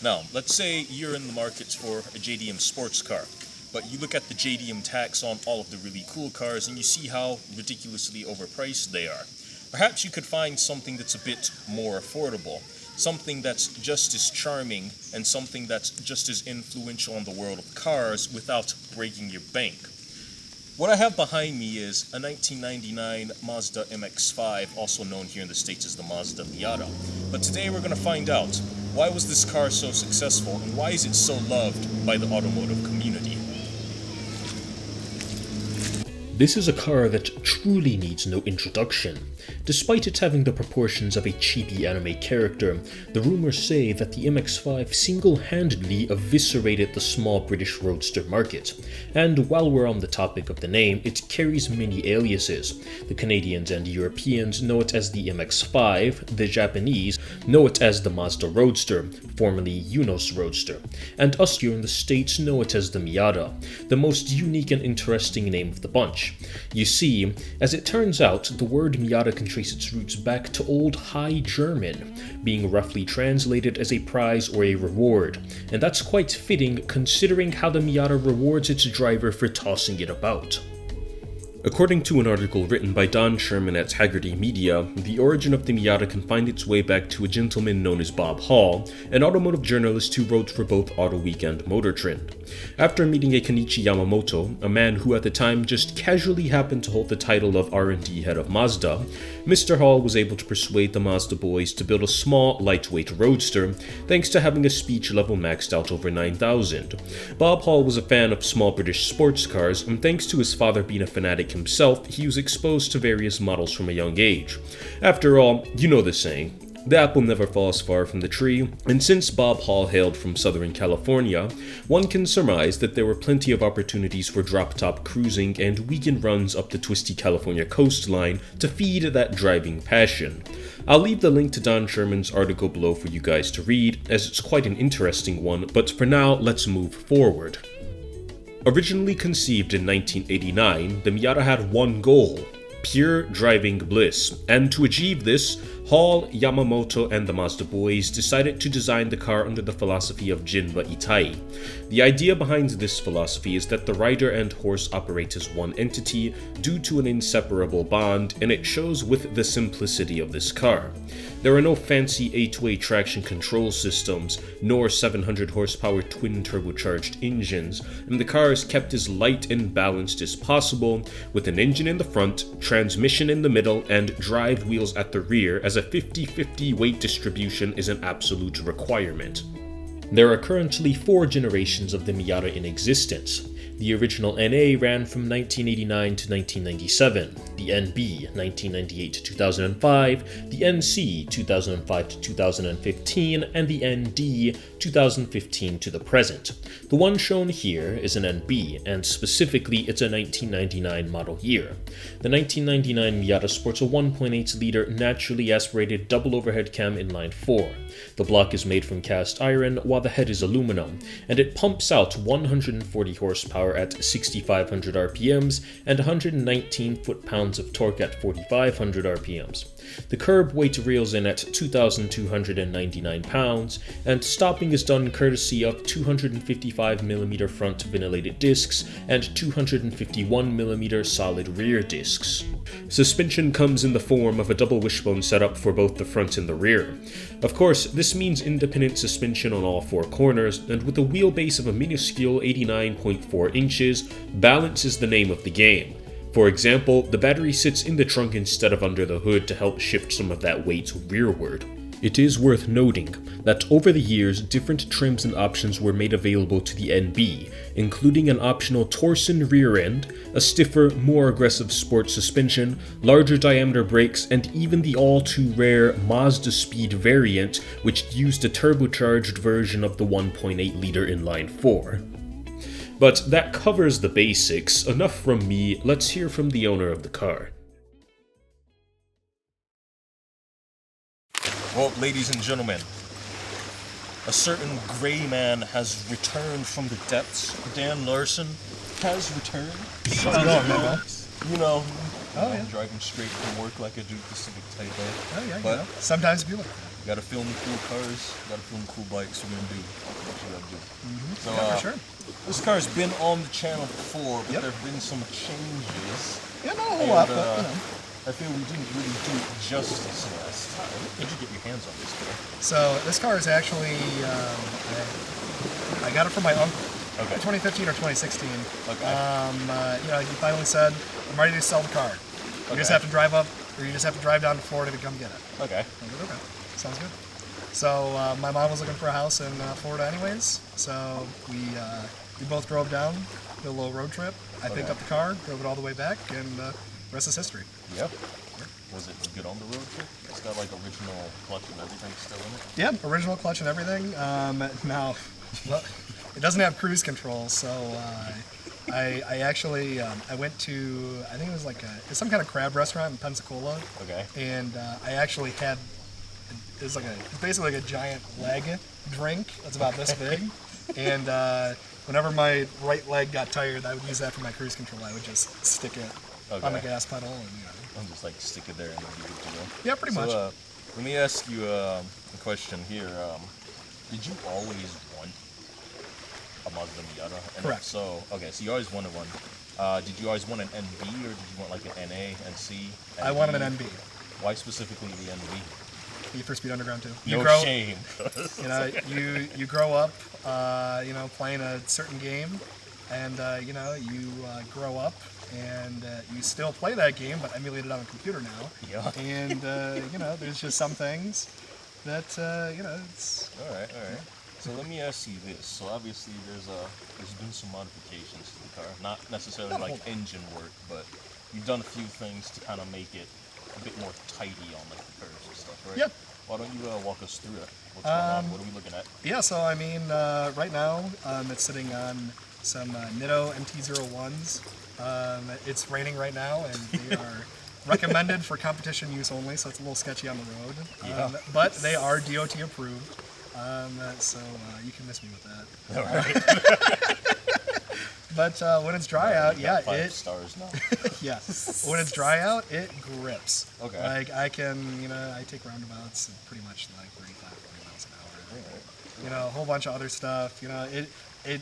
Now, let's say you're in the market for a JDM sports car, but you look at the JDM tax on all of the really cool cars and you see how ridiculously overpriced they are. Perhaps you could find something that's a bit more affordable, something that's just as charming, and something that's just as influential in the world of cars without breaking your bank. What I have behind me is a 1999 Mazda MX-5, also known here in the States as the Mazda Miata. But today we're going to find out, why was this car so successful and why is it so loved by the automotive community? This is a car that truly needs no introduction. Despite it having the proportions of a chibi anime character, the rumors say that the MX-5 single-handedly eviscerated the small British roadster market. And while we're on the topic of the name, it carries many aliases. The Canadians and Europeans know it as the MX-5, the Japanese know it as the Mazda Roadster, formerly Yunos Roadster, and us here in the States know it as the Miata, the most unique and interesting name of the bunch. You see, as it turns out, the word Miata can trace its roots back to Old High German, being roughly translated as a prize or a reward, and that's quite fitting considering how the Miata rewards its driver for tossing it about. According to an article written by Dan Sherman at Haggerty Media, the origin of the Miata can find its way back to a gentleman known as Bob Hall, an automotive journalist who wrote for both Auto Week and Motor Trend. After meeting a Kenichi Yamamoto, a man who at the time just casually happened to hold the title of R&D head of Mazda, Mr. Hall was able to persuade the Mazda boys to build a small, lightweight roadster, thanks to having a speech level maxed out over 9,000. Bob Hall was a fan of small British sports cars, and thanks to his father being a fanatic himself, he was exposed to various models from a young age. After all, you know the saying, the apple never falls far from the tree, and since Bob Hall hailed from Southern California, one can surmise that there were plenty of opportunities for drop-top cruising and weekend runs up the twisty California coastline to feed that driving passion. I'll leave the link to Don Sherman's article below for you guys to read, as it's quite an interesting one, but for now, let's move forward. Originally conceived in 1989, the Miata had one goal: pure driving bliss, and to achieve this, Hall, Yamamoto, and the Mazda boys decided to design the car under the philosophy of Jinba Itai. The idea behind this philosophy is that the rider and horse operate as one entity due to an inseparable bond, and it shows with the simplicity of this car. There are no fancy 8-way traction control systems, nor 700 horsepower twin turbocharged engines, and the car is kept as light and balanced as possible, with an engine in the front, transmission in the middle, and drive wheels at the rear, as a 50-50 weight distribution is an absolute requirement. There are currently 4 generations of the Miata in existence. The original NA ran from 1989 to 1997, the NB 1998 to 2005, the NC 2005 to 2015, and the ND 2015 to the present. The one shown here is an NB, and specifically it's a 1999 model year. The 1999 Miata sports a 1.8-liter naturally aspirated double overhead cam inline 4. The block is made from cast iron while the head is aluminum, and it pumps out 140 horsepower at 6,500 RPMs and 119 foot-pounds of torque at 4,500 RPMs. The curb weight reels in at 2,299 pounds, and stopping is done courtesy of 255mm front ventilated discs and 251mm solid rear discs. Suspension comes in the form of a double wishbone setup for both the front and the rear. Of course, this means independent suspension on all 4 corners, and with a wheelbase of a minuscule 89.4 inches, balance is the name of the game. For example, the battery sits in the trunk instead of under the hood to help shift some of that weight rearward. It is worth noting that over the years, different trims and options were made available to the NB, including an optional Torsen rear end, a stiffer, more aggressive sport suspension, larger diameter brakes, and even the all-too-rare Mazda Speed variant, which used a turbocharged version of the 1.8-liter inline 4. But that covers the basics. Enough from me, let's hear from the owner of the car. Well, ladies and gentlemen, a certain gray man has returned from the depths. Dan Larson has returned. You know, Oh, yeah. driving straight from work like I do Pacific Taipei. Oh, yeah, But Sometimes people like Gotta film cool cars, gotta film cool bikes. We're gonna do what you gotta do. So, Yeah, for sure. this car's been on the channel before, but Yep. there have been some changes. Yeah, not a whole And, lot, but you know. I feel we didn't really do it justice last time. How'd you get your hands on this car? So this car is actually, I got it from my uncle. Okay. 2015 or 2016. Okay. You know, he finally said, "I'm ready to sell the car. You just Okay. have to drive up, or you just have to drive down to Florida to come get it." Okay. I was like, "Okay, sounds good." So my mom was looking for a house in Florida, anyways. So we both drove down, did a little road trip. I picked Okay. up the car, drove it all the way back, and the rest is history. Yep. Was it good on the road trip? It's got like original clutch and everything still in it. Yeah, original clutch and everything. Now, well, it doesn't have cruise control, so I actually I went to, I think it was like it's some kind of crab restaurant in Pensacola, Okay. and I actually had, it's basically like a giant leg drink that's about this big, and whenever my right leg got tired, I would use that for my cruise control. I would just stick it on the Okay. gas pedal, and you know. I'll just like stick it there and then be good to go. Yeah, pretty much. Let me ask you a question here. Did you always want a Mazda Miata? And if Correct. so, okay, so you always wanted one. Did you always want an NB or did you want like an NA, NC? I wanted an NB. Why specifically the NB? Need for Speed Underground 2. No shame. You know, you grow up, you know, playing a certain game, and you know, you grow up and you still play that game, but emulate it on a computer now. Yeah. And you know, there's just some things that you know, it's All right. So let me ask you this. So obviously there's been some modifications to the car, not necessarily Not a like whole lot. engine work, but you've done a few things to kind of make it a bit more tidy on like the curves and stuff, right? Yeah. Why don't you walk us through it? What's going on? What are we looking at? yeah. So I mean, right now it's sitting on some Nitto MT-01s. It's raining right now, and they are recommended for competition use only, so it's a little sketchy on the road. Yeah. But they are DOT approved, so you can miss me with that. All right. But when it's dry out, yeah, 5 stars now. yeah. When it's dry out, it grips. Okay. Like I can, you know, I take roundabouts at pretty much like 35, 40 miles an hour. You know, a whole bunch of other stuff. You know,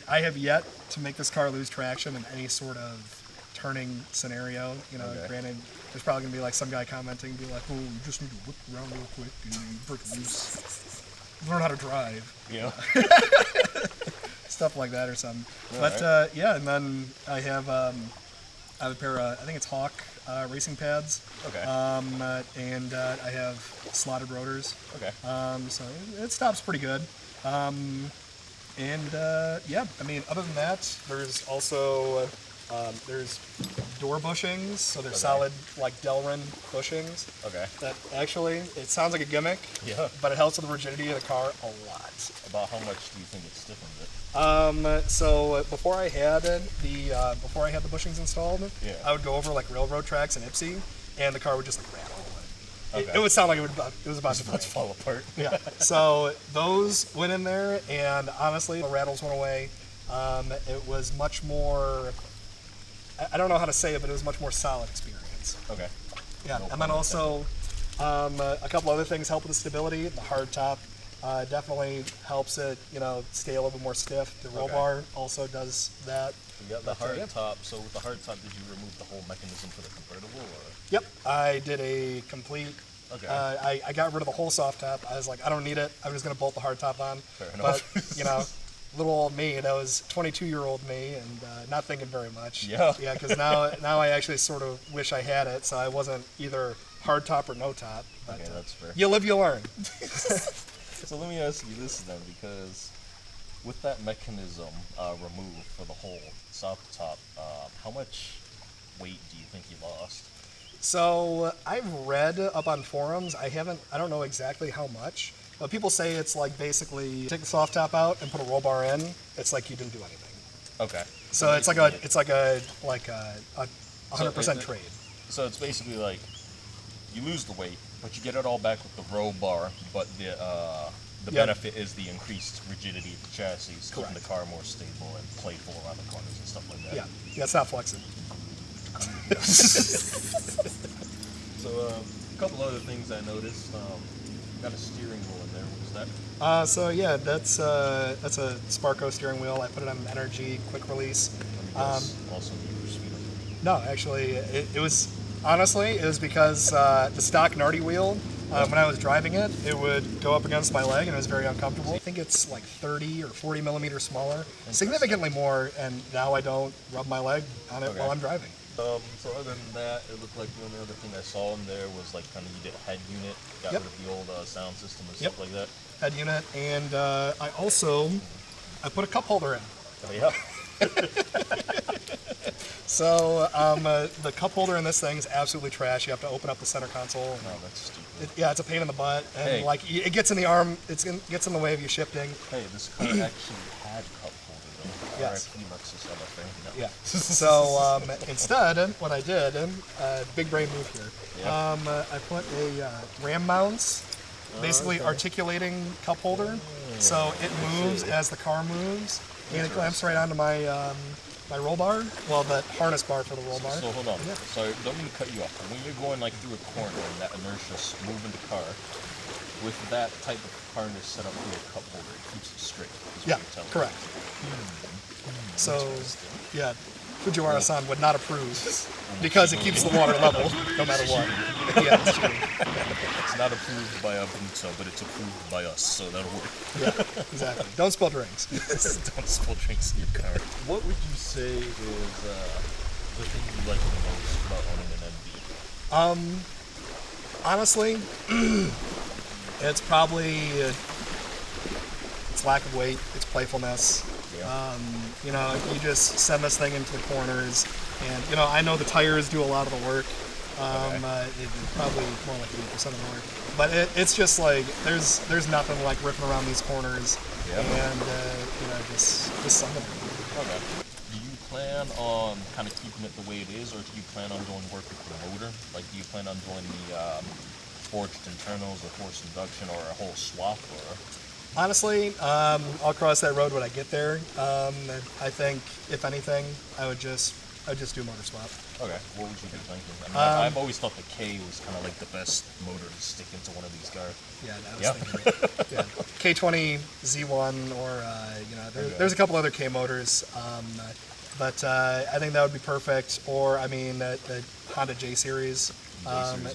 I have yet to make this car lose traction in any sort of turning scenario. You know, Okay. granted, there's probably gonna be like some guy commenting, be like, "Oh, you just need to whip around real quick and you break loose. Learn how to drive." Yeah. Stuff like that or something. All But right. yeah, and then I have a pair of, I think it's Hawk racing pads. Okay. And I have slotted rotors. Okay. So it stops pretty good. Yeah, I mean, other than that, there's also there's door bushings, so they're Okay. solid like Delrin bushings. Okay. That actually, it sounds like a gimmick, Yeah. but it helps with the rigidity of the car a lot. About how much do you think it stiffens it? So before I had the bushings installed, Yeah. I would go over like railroad tracks in Ipsy, and the car would just like rattle. Okay. It would sound like it was about to break. Let's fall apart. Yeah. So those went in there, and honestly, the rattles went away. It was much more. I don't know how to say it, but it was a much more solid experience. Okay. Yeah, No and then pun also a couple other things help with the stability. The hard top definitely helps it, you know, stay a little bit more stiff. The roll Okay. bar also does that. You got the hard yeah. top. So with the hard top, did you remove the whole mechanism for the convertible, or? Yep, I did a complete. Okay. I got rid of the whole soft top. I was like, I don't need it. I'm just gonna bolt the hard top on. Fair But enough. you know, little old me, that was 22-year-old me, and not thinking very much. Yeah. Yeah, because now I actually sort of wish I had it, so I wasn't either hard top or no top. But, Okay, that's fair. you live, you learn. So let me ask you this then, because with that mechanism removed for the whole soft top, how much weight do you think you lost? So I've read up on forums. I don't know exactly how much, but people say it's like basically take the soft top out and put a roll bar in. It's like you didn't do anything. Okay. So it's like a 100% trade. So it's basically like you lose the weight, but you get it all back with the roll bar, but the Yep. benefit is the increased rigidity of the chassis, keeping Correct. the car more stable and playful around the corners and stuff like that. Yeah, it's not flexing. So a couple other things I noticed. Got a steering wheel in there. What is that? So yeah, that's a Sparco steering wheel. I put it on an Energy quick release. Also need for speed. No, actually, it was honestly it was because the stock Nardi wheel. When I was driving it, it would go up against my leg and it was very uncomfortable. I think it's like 30 or 40 millimeters smaller, significantly more, and now I don't rub my leg on it while I'm driving. So other than that, it looked like the only other thing I saw in there was like kind of you did a head unit, got rid of the old sound system and stuff like that. Head unit, and I put a cup holder in. Oh yeah. So the cup holder in this thing is absolutely trash. You have to open up the center console. No, that's stupid. It's a pain in the butt, and Hey. like it gets in the arm. Gets in the way of you shifting. Hey, this car actually had cup holder though. Yes. RIP Lexus LFA. No. Yeah. So instead, what I did, big brain move here. Yeah. I put a ram mounts, basically articulating cup holder, so it moves as the car moves, and it clamps right onto my my roll bar. Well, the harness bar for the roll bar. So hold on. Yeah. Sorry, don't mean to cut you off. But when you're going like through a corner and that inertia's moving the car, with that type of harness set up through a cup holder, it keeps it straight. Is Yeah, what you're telling me. correct. So, yeah, Fujiwara-san would not approve because it keeps the water level no matter what. Yeah, it's cheating. It's not approved by Ubuntu, but it's approved by us, so that'll work. Yeah, exactly. Don't spill drinks. Don't spill drinks in your car. What would you say is the thing you like the most about owning an NB? Honestly, it's probably its lack of weight, its playfulness. Yeah. You just send this thing into the corners, and I know the tires do a lot of the work. It's probably more like 80% of the work, but it's just like there's nothing like ripping around these corners, and just sending it. Okay. Do you plan on kind of keeping it the way it is, or do you plan on doing work with the motor? Like, do you plan on doing the forged internals or forced induction or a whole swap? Or Honestly, I'll cross that road when I get there. I think, if anything, I would just do motor swap. okay, what would you be thinking? I mean, I've always thought the K was kind of like the best motor to stick into one of these cars. Yeah, I was thinking that. Yeah. K20 Z1 or there's a couple other K motors, but I think that would be perfect. Or the Honda J series.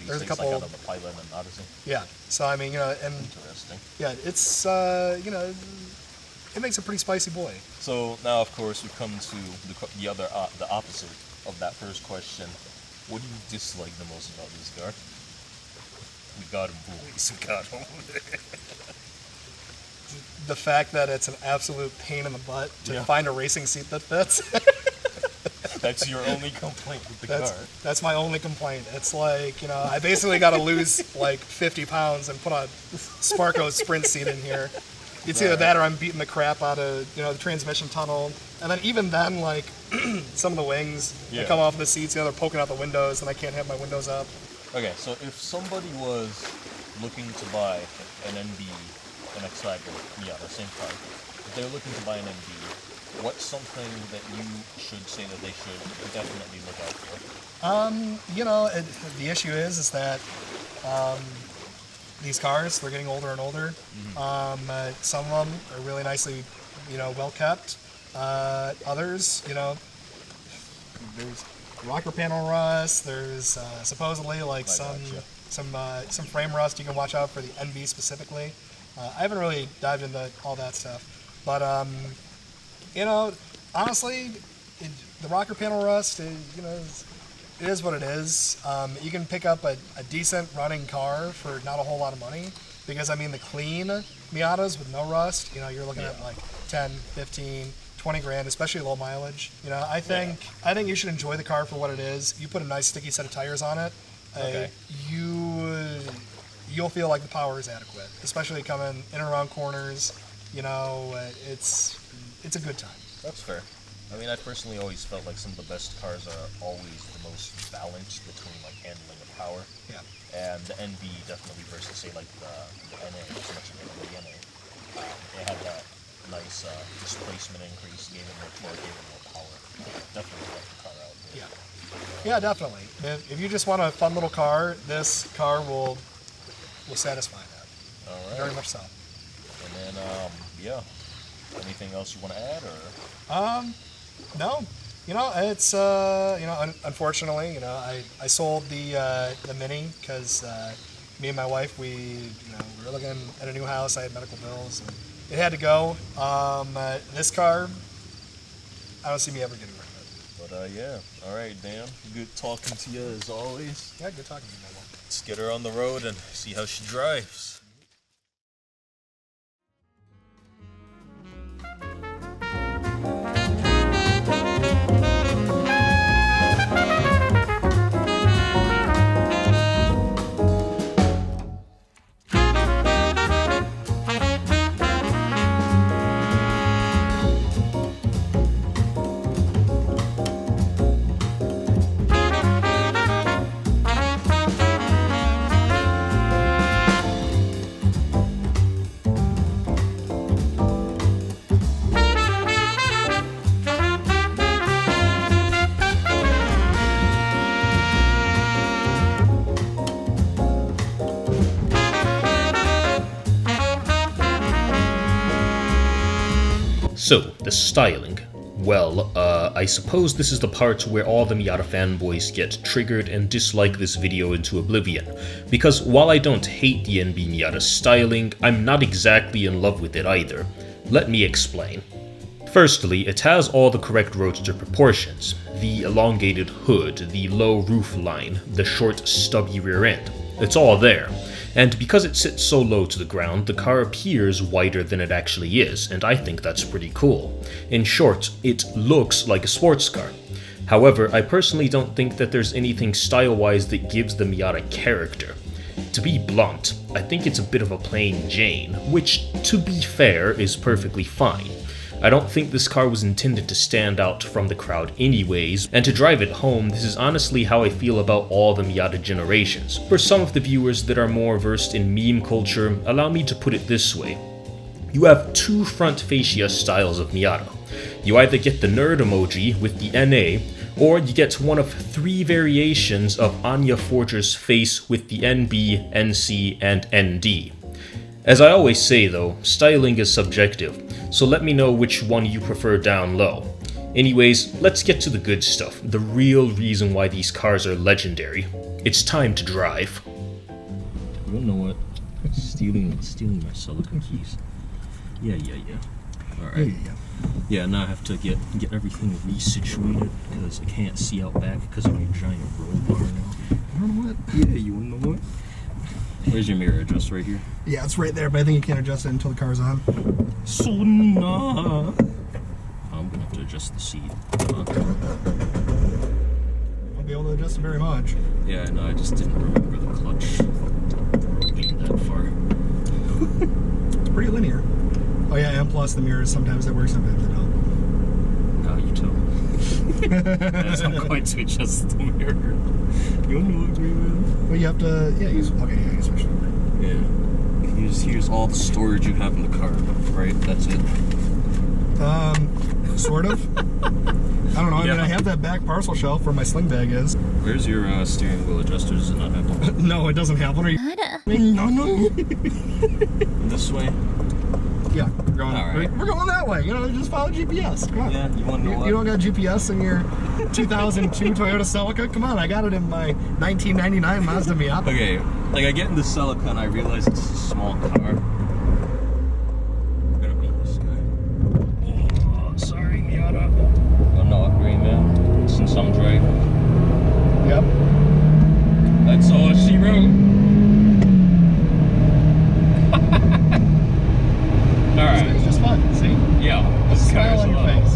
There's a couple. Like out of the Pilot and Odyssey. Yeah. So and Interesting. yeah, it's it makes a pretty spicy boy. So now, of course, we come to the opposite of that first question. What do you dislike the most about this car? We got him, boys. We got him. The fact that it's an absolute pain in the butt to find a racing seat that fits. That's your only complaint with the car. That's my only complaint. It's like, I basically got to lose like 50 pounds and put a Sparco sprint seat in here. It's either that or I'm beating the crap out of, the transmission tunnel. And then even then, like, some of the wings that come off the seats, they're poking out the windows and I can't have my windows up. Okay, so if somebody was looking to buy an NB, an X5 or Miata, same car, if they're looking to buy an NB, what's something that you should say that they should definitely look out for? The issue is that these cars, they're getting older and older. Some of them are really nicely, well kept. Others, there's rocker panel rust. There's supposedly like some frame rust. You can watch out for the NB specifically. I haven't really dived into all that stuff, but honestly, the rocker panel rust, it is what it is. You can pick up a decent running car for not a whole lot of money because, the clean Miatas with no rust, you're looking at like 10, 15, 20 grand, especially low mileage. I think you should enjoy the car for what it is. You put a nice sticky set of tires on it, you'll feel like the power is adequate, especially coming in and around corners. It's a good time. That's fair. I personally always felt like some of the best cars are always the most balanced between like handling and power. Yeah. And the NB definitely versus say like the NA, so much of the NA. It had that nice displacement increase, gave it more torque, gave it more power. Definitely like the car out there. Yeah, definitely. If you just want a fun little car, this car will satisfy that. very much so. And then, yeah. Anything else you want to add, or? No. It's unfortunately, I sold the Mini because me and my wife, we were looking at a new house. I had medical bills, and it had to go. This car, I don't see me ever getting rid of it. But yeah, all right, Dan. Good talking to you as always. Yeah, good talking to you, Noble. Let's get her on the road and see how she drives. So, the styling. Well, I suppose this is the part where all the Miata fanboys get triggered and dislike this video into oblivion, because while I don't hate the NB Miata styling, I'm not exactly in love with it either. Let me explain. Firstly, it has all the correct roadster proportions: the elongated hood, the low roof line, the short stubby rear end. It's all there. And because it sits so low to the ground, the car appears wider than it actually is, and I think that's pretty cool. In short, it looks like a sports car. However, I personally don't think that there's anything style-wise that gives the Miata character. To be blunt, I think it's a bit of a plain Jane, which, to be fair, is perfectly fine. I don't think this car was intended to stand out from the crowd anyways, and to drive it home, this is honestly how I feel about all the Miata generations. For some of the viewers that are more versed in meme culture, allow me to put it this way. You have two front fascia styles of Miata. You either get the nerd emoji with the NA, or you get one of three variations of Anya Forger's face with the NB, NC, and ND. As I always say though, styling is subjective, so let me know which one you prefer down low. Anyways, let's get to the good stuff, the real reason why these cars are legendary. It's time to drive. You wanna know what? Stealing my silicone keys. Yeah. Alright. Yeah, now I have to get everything resituated because I can't see out back because of my giant roll bar now. You wanna know what? Yeah, you wanna know what? Where's your mirror adjust? Right here? Yeah, it's right there, but I think you can't adjust it until the car's on. So nah. I'm gonna have to adjust the seat. Won't be able to adjust it very much. Yeah, no, I just didn't remember the clutch being that far. It's pretty linear. Oh yeah, and plus the mirrors, sometimes they work, sometimes they don't. No, you tell. As I'm going to adjust the mirror. You wanna know what agree with? Well, you have to, yeah, you switch it over. Yeah. Here's all the storage you have in the car, right? That's it. Sort of. I don't know. Yeah. I mean, I have that back parcel shelf where my sling bag is. Where's your steering wheel adjuster? Does it not have one? No, it doesn't have one. Are you? No. This way? Yeah, we're going. All right. We're going that way. Just follow GPS. Come on. Yeah, you want to know what? You don't got GPS in your 2002 Toyota Celica? Come on, I got it in my 1999 Mazda Miata. Okay, like I get in the Celica and I realize it's a small car. I'm gonna beat this guy. Oh, sorry, Miata. Oh no, upgrade, man. Since I'm driving. Yep. That's all she wrote. Alright. It's just fun, see? Yeah, this car Smile is on your low. face.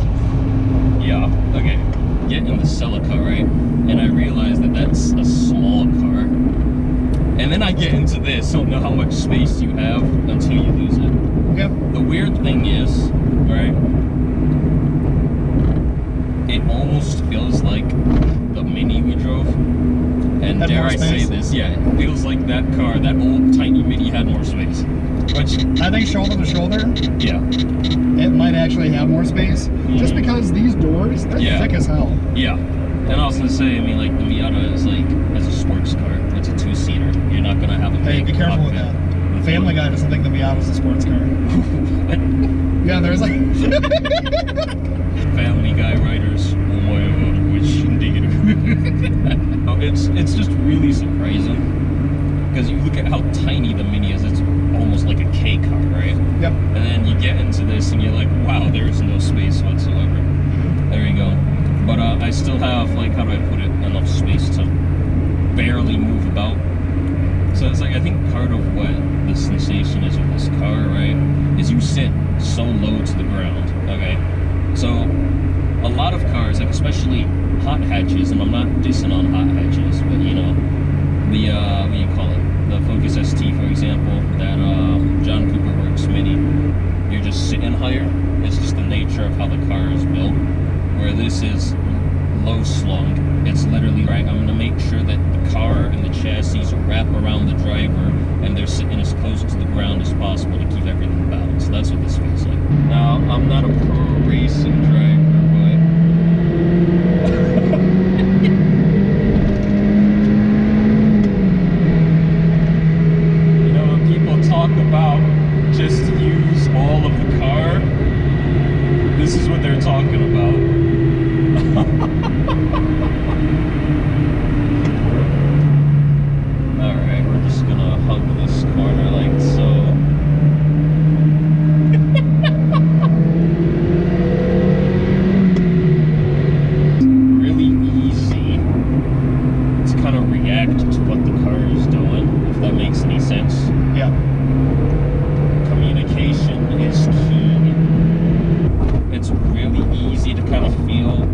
Yeah, okay. Get in the Celica, right? And I realize that that's a small car. And then I get into this, don't know how much space you have until you lose it. Yep. The weird thing is, right? It almost feels like the Mini we drove. And Had dare more I say space? this, yeah, it feels like that car, that old tiny Mini had more space. Which, I think shoulder to shoulder, yeah. it might actually have more space. Just because these doors, they're Yeah. thick as hell. Yeah. And I was gonna say, I mean, like, the Miata is like, as a sports car, it's a two-seater. You're not gonna have a Hey, big be careful with cockpit that. Family Guy doesn't think the Miata's a sports car. Yeah, there's like Family Guy writers. Oh my god, which indeed. Oh, it's just really surprising. Because you look at how tiny the Mini is, it's almost like a K car, right? Yep. And then you get into this and you're like, wow, there's no space whatsoever. There you go. But I still have, like, how do I put it, enough space to barely move about. So it's like, I think part of what the sensation is with this car, right, is you sit so low to the ground, okay? So a lot of cars, like especially hot hatches, and I'm not dissing on hot hatches, but you know, the, what do you call it? The Focus ST, for example, that John Cooper Works Mini, you're just sitting higher. It's just the nature of how the car is built. Where this is low slung, it's literally right. I'm gonna make sure that the car and the chassis wrap around the driver, and they're sitting as close to the ground as possible to keep everything balanced. That's what this feels like. Now, I'm not a pro racing driver, but you know, when people talk about just use all of the car, this is what they're talking about. Alright, we're just gonna hug this corner like so. Really easy to kind of react to what the car is doing, if that makes any sense. yeah. Communication is key. It's really easy to kind of feel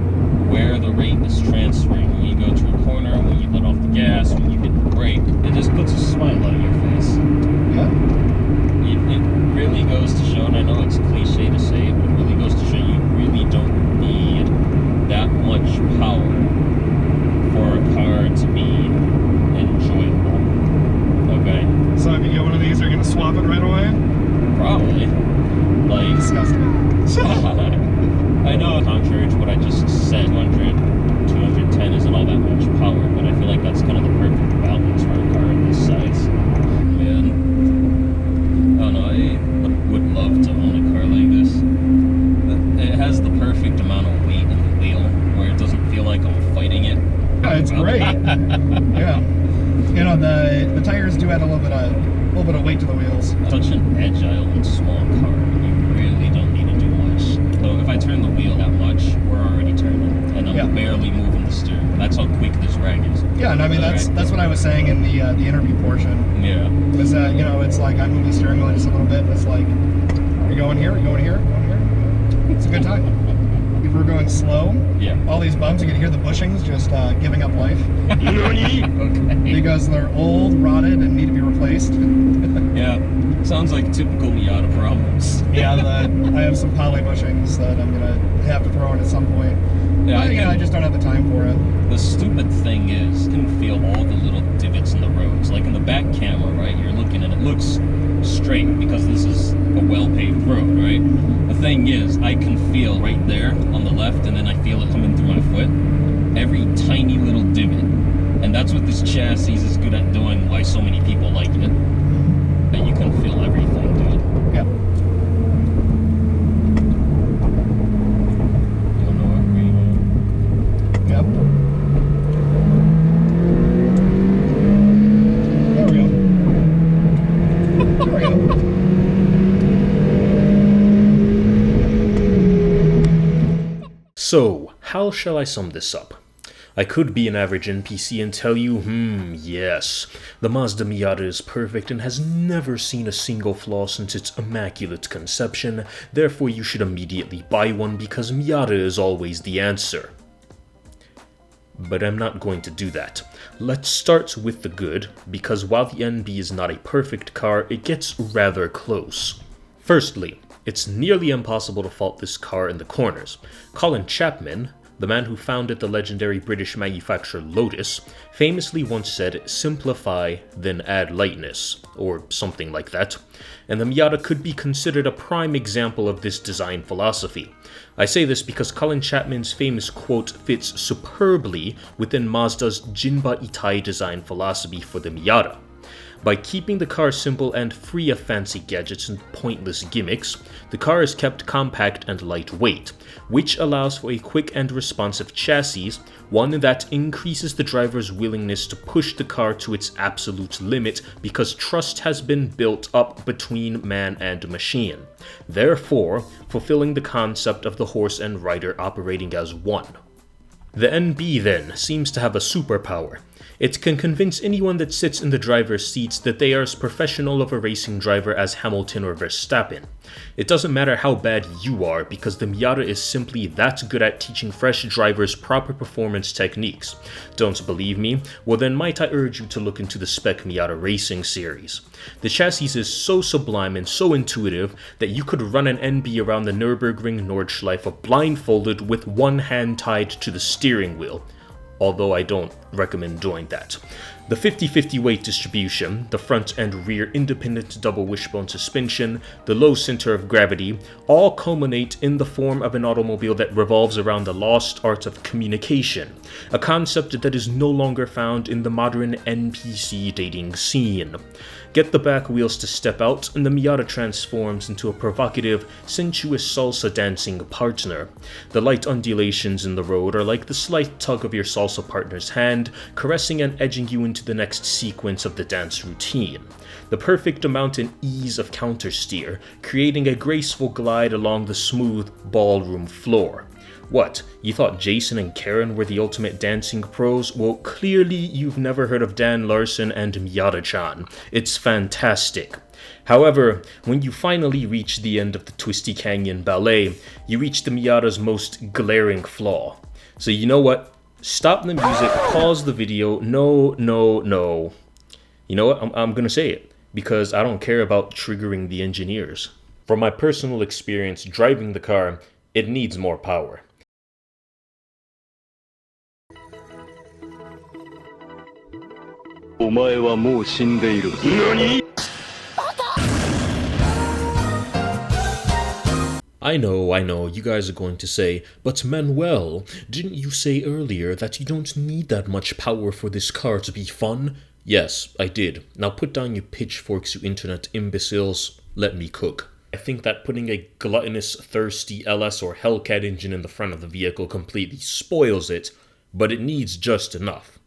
where the rate is transferring. When you go to a corner, when you let off the gas, when you hit the brake, it just puts a smile on your face. Yeah. It really goes to show, and I know it's cliche to say it, but it really goes to show you really don't need that much power for a car to be enjoyable. Okay? So if you get one of these, you're gonna swap it right away? Probably. Like, Disgusting. I know, contrary to what I just said, 210 isn't all that much power, but I feel like that's kind of the perfect balance for a car of this size. Man, I don't know, I would love to own a car like this. It has the perfect amount of weight in the wheel, where it doesn't feel like I'm fighting it. Yeah, it's great. Yeah. You know, the tires do add a little bit of weight to the wheels. Such an agile and small car, you really don't need to do much. So if I turn the wheel that much, we're already turning, and I'm barely moving the steering. That's how quick this rag is. Yeah, and I mean that's what I was saying in the interview portion. Yeah. Is that, you know, it's like I move the steering wheel just a little bit, and it's like, you're going here, you're going here, going here. It's a good time. If we're going slow, all these bumps, you can hear the bushings just giving up life. Okay. Because they're old, rotted, and need to be replaced. Yeah. Sounds like typical Miata problems. Yeah, I have some poly bushings that I'm gonna have to throw in at some point. Yeah, I just don't have the time for it. The stupid thing is, you can feel all the little divots in the roads. Like in the back camera, right? You're looking and it looks straight because this is a well-paved road, right? The thing is, I can feel right there on the left, and then I feel it coming through my foot. Every tiny little divot. And that's what this chassis is good at doing, why so many people like it. That you can feel everything, dude. Yeah. You know what, Remo? Yep. There we go. There we go. So, how shall I sum this up? I could be an average NPC and tell you, yes, the Mazda Miata is perfect and has never seen a single flaw since its immaculate conception, therefore you should immediately buy one because Miata is always the answer. But I'm not going to do that. Let's start with the good, because while the NB is not a perfect car, it gets rather close. Firstly, it's nearly impossible to fault this car in the corners. Colin Chapman, the man who founded the legendary British manufacturer Lotus, famously once said, "Simplify, then add lightness," or something like that, and the Miata could be considered a prime example of this design philosophy. I say this because Colin Chapman's famous quote fits superbly within Mazda's Jinba Itai design philosophy for the Miata. By keeping the car simple and free of fancy gadgets and pointless gimmicks, the car is kept compact and lightweight, which allows for a quick and responsive chassis, one that increases the driver's willingness to push the car to its absolute limit because trust has been built up between man and machine, therefore fulfilling the concept of the horse and rider operating as one. The NB then seems to have a superpower. It can convince anyone that sits in the driver's seats that they are as professional of a racing driver as Hamilton or Verstappen. It doesn't matter how bad you are because the Miata is simply that good at teaching fresh drivers proper performance techniques. Don't believe me? Well then might I urge you to look into the Spec Miata Racing series. The chassis is so sublime and so intuitive that you could run an NB around the Nürburgring Nordschleife blindfolded with one hand tied to the steering wheel. Although I don't recommend doing that. The 50-50 weight distribution, the front and rear independent double wishbone suspension, the low center of gravity, all culminate in the form of an automobile that revolves around the lost art of communication, a concept that is no longer found in the modern NPC dating scene. Get the back wheels to step out, and the Miata transforms into a provocative, sensuous salsa dancing partner. The light undulations in the road are like the slight tug of your salsa partner's hand, caressing and edging you into the next sequence of the dance routine. The perfect amount and ease of countersteer, creating a graceful glide along the smooth ballroom floor. What, you thought Jason and Karen were the ultimate dancing pros? Well, clearly you've never heard of Dan Larson and Miata-chan. It's fantastic. However, when you finally reach the end of the Twisty Canyon Ballet, you reach the Miata's most glaring flaw. So you know what? Stop the music, pause the video, no. You know what? I'm gonna say it, because I don't care about triggering the engineers. From my personal experience driving the car, it needs more power. I know, you guys are going to say, but Manuel, didn't you say earlier that you don't need that much power for this car to be fun? Yes, I did. Now put down your pitchforks, you internet imbeciles. Let me cook. I think that putting a gluttonous, thirsty LS or Hellcat engine in the front of the vehicle completely spoils it, but it needs just enough.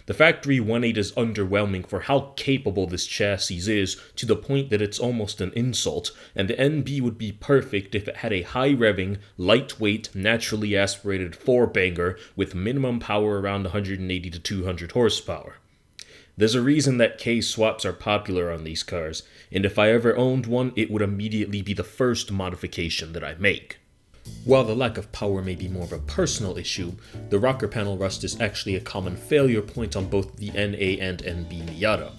The factory 1.8 is underwhelming for how capable this chassis is, to the point that it's almost an insult, and the NB would be perfect if it had a high-revving, lightweight, naturally aspirated 4-banger with minimum power around 180 to 200 horsepower. There's a reason that K-swaps are popular on these cars, and if I ever owned one, it would immediately be the first modification that I make. While the lack of power may be more of a personal issue, the rocker panel rust is actually a common failure point on both the NA and NB Miata.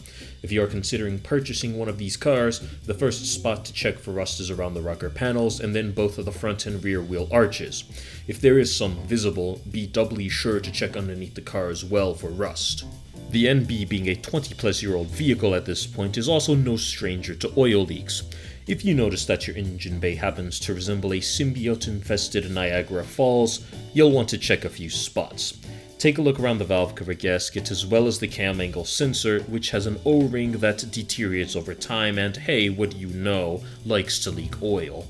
If you are considering purchasing one of these cars, the first spot to check for rust is around the rocker panels and then both of the front and rear wheel arches. If there is some visible, be doubly sure to check underneath the car as well for rust. The NB, being a 20-plus-year-old vehicle at this point, is also no stranger to oil leaks. If you notice that your engine bay happens to resemble a symbiote-infested Niagara Falls, you'll want to check a few spots. Take a look around the valve cover gasket as well as the cam angle sensor, which has an O-ring that deteriorates over time and, hey, what do you know, likes to leak oil.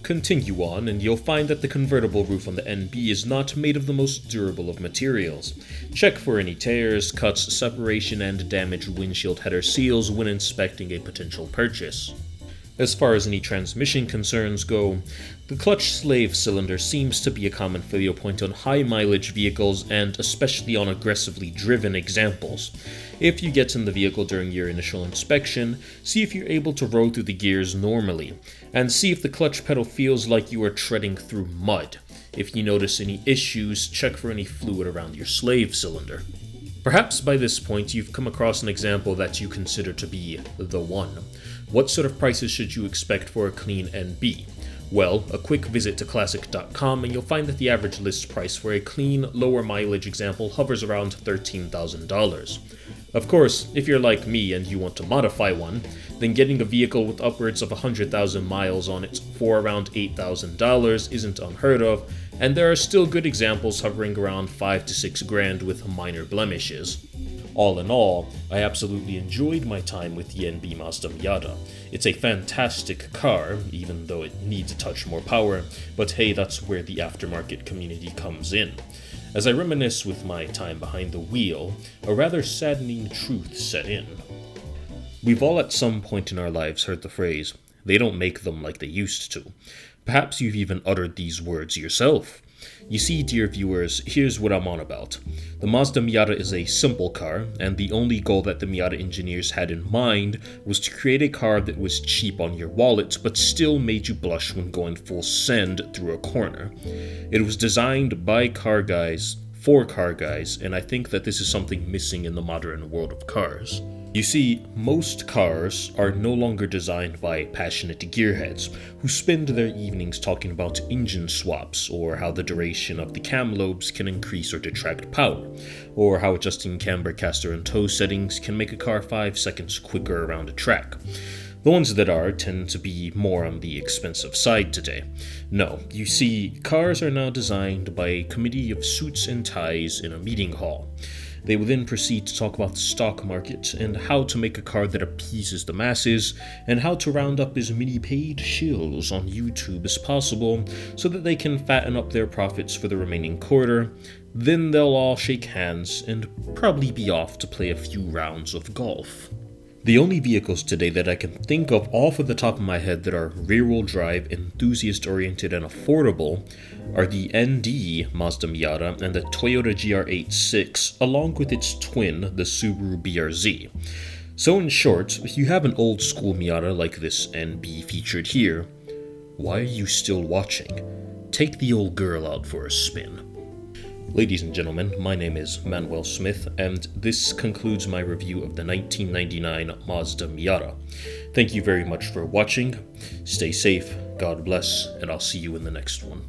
Continue on and you'll find that the convertible roof on the NB is not made of the most durable of materials. Check for any tears, cuts, separation, and damaged windshield header seals when inspecting a potential purchase. As far as any transmission concerns go, the clutch slave cylinder seems to be a common failure point on high-mileage vehicles and especially on aggressively driven examples. If you get in the vehicle during your initial inspection, see if you're able to roll through the gears normally, and see if the clutch pedal feels like you are treading through mud. If you notice any issues, check for any fluid around your slave cylinder. Perhaps by this point you've come across an example that you consider to be the one. What sort of prices should you expect for a clean NB? Well, a quick visit to classic.com and you'll find that the average list price for a clean, lower mileage example hovers around $13,000. Of course, if you're like me and you want to modify one, then getting a vehicle with upwards of 100,000 miles on it for around $8,000 isn't unheard of, and there are still good examples hovering around $5 to $6 grand with minor blemishes. All in all, I absolutely enjoyed my time with the NB Mazda Miata. It's a fantastic car, even though it needs a touch more power, but hey, that's where the aftermarket community comes in. As I reminisce with my time behind the wheel, a rather saddening truth set in. We've all at some point in our lives heard the phrase, "They don't make them like they used to." Perhaps you've even uttered these words yourself. You see, dear viewers, here's what I'm on about. The Mazda Miata is a simple car, and the only goal that the Miata engineers had in mind was to create a car that was cheap on your wallet, but still made you blush when going full send through a corner. It was designed by car guys, for car guys, and I think that this is something missing in the modern world of cars. You see, most cars are no longer designed by passionate gearheads who spend their evenings talking about engine swaps, or how the duration of the cam lobes can increase or detract power, or how adjusting camber, caster, and tow settings can make a car 5 seconds quicker around a track. The ones that are tend to be more on the expensive side today. No, you see, cars are now designed by a committee of suits and ties in a meeting hall. They will then proceed to talk about the stock market and how to make a car that appeases the masses, and how to round up as many paid shills on YouTube as possible so that they can fatten up their profits for the remaining quarter. Then they'll all shake hands and probably be off to play a few rounds of golf. The only vehicles today that I can think of off of the top of my head that are rear-wheel drive, enthusiast-oriented, and affordable are the ND Mazda Miata and the Toyota GR86, along with its twin, the Subaru BRZ. So in short, if you have an old-school Miata like this NB featured here, why are you still watching? Take the old girl out for a spin. Ladies and gentlemen, my name is Manuel Smith, and this concludes my review of the 1999 Mazda Miata. Thank you very much for watching. Stay safe, God bless, and I'll see you in the next one.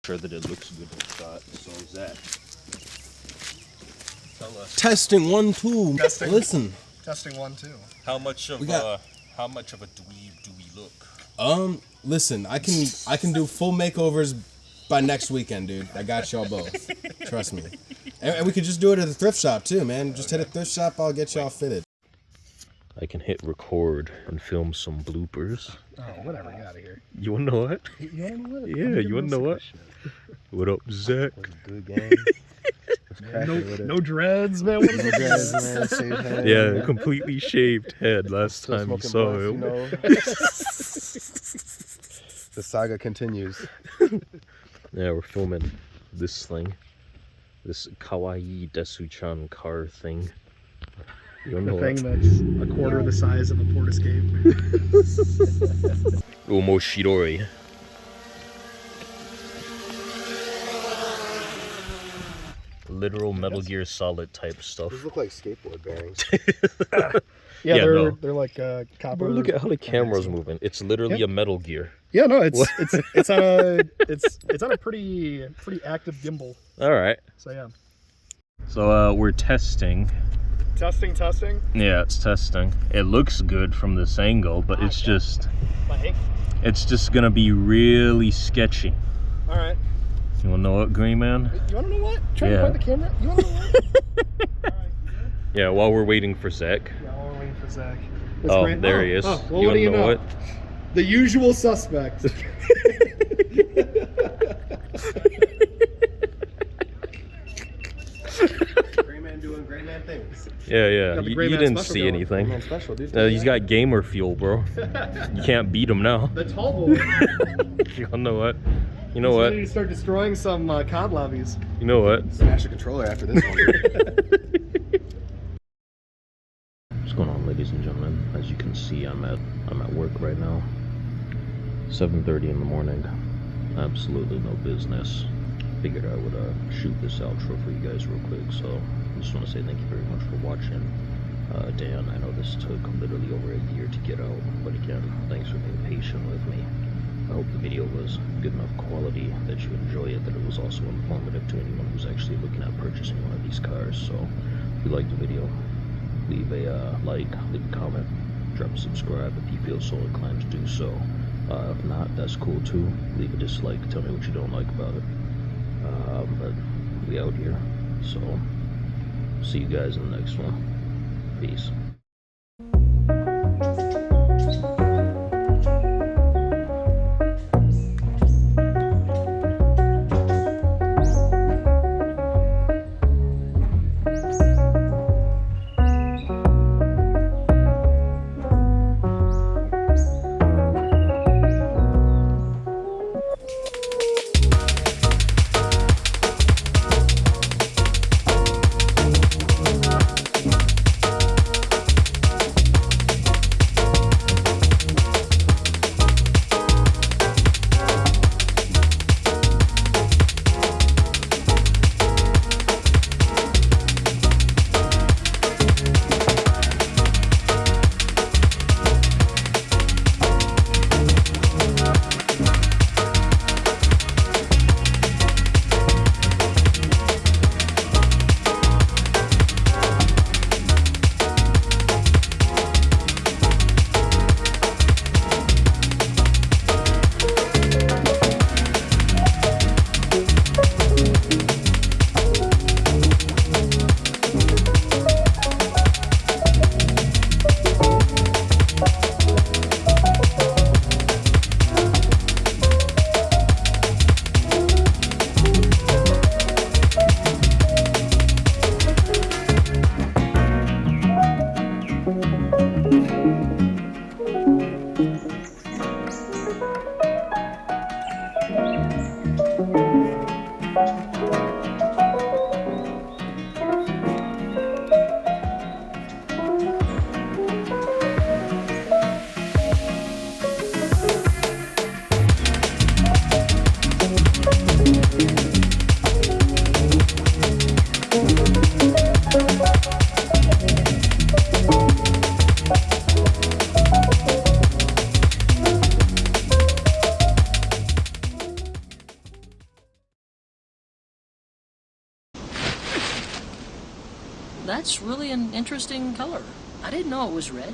Sure that it looks good in shot, so is that. Tell us Testing 1 2. Testing. Listen. Testing 1 2. how much of a dweeb do we look? Listen. I can do full makeovers by next weekend, dude. I got y'all both. Trust me. And we could just do it at the thrift shop too, man. Just hit a thrift shop. I'll get y'all fitted. I can hit record and film some bloopers. Oh, whatever. Get out of here. You wanna know what? Yeah, You wanna know what? What up, Zach? Good game. No dreads, man. What is this? Yeah, completely shaved head last time you saw him. The saga continues. Yeah, we're filming this thing. This kawaii Desu-chan car thing. You don't know The thing that's a quarter the size of a port escape. Omoshiroi. Literal Metal Gear Solid type stuff. These look like skateboard bearings. Yeah, Yeah, they're like copper. Bro, look at how the camera's moving. It's literally a Metal Gear. Yeah, no, it's on a pretty active gimbal. All right. So yeah. So we're testing. Testing. Yeah, it's testing. It looks good from this angle, but it's just gonna be really sketchy. All right. You wanna know what, Green Man? You wanna know what? Try to Yeah. point the camera. You wanna know what? All right. Yeah, while we're waiting for Zach. Yeah, while we're waiting for Zach. Oh, there he is. Oh, well, You what do wanna you know? what? The usual suspects. Yeah. Got the You Gray Man didn't special see going. anything. Man, special, dude. He's got gamer fuel, bro. You can't beat him now. The tall boy. You know what? You know He's what? ready to start destroying some COD lobbies. You know what? Smash the controller after this one. What's going on, ladies and gentlemen? As you can see, I'm at work right now. 7:30 in the morning. Absolutely no business. Figured I would shoot this outro for you guys real quick. So I just want to say thank you very much for watching. Dan, I know this took literally over a year to get out, but again, thanks for being patient with me. I hope the video was good enough quality that you enjoy it, that it was also informative to anyone who's actually looking at purchasing one of these cars. So if you liked the video, leave a like, leave a comment, drop a subscribe if you feel so inclined to do so. If not, that's cool too. Leave a dislike, tell me what you don't like about it. But we out here, so see you guys in the next one. Peace. That's really an interesting color. I didn't know it was red.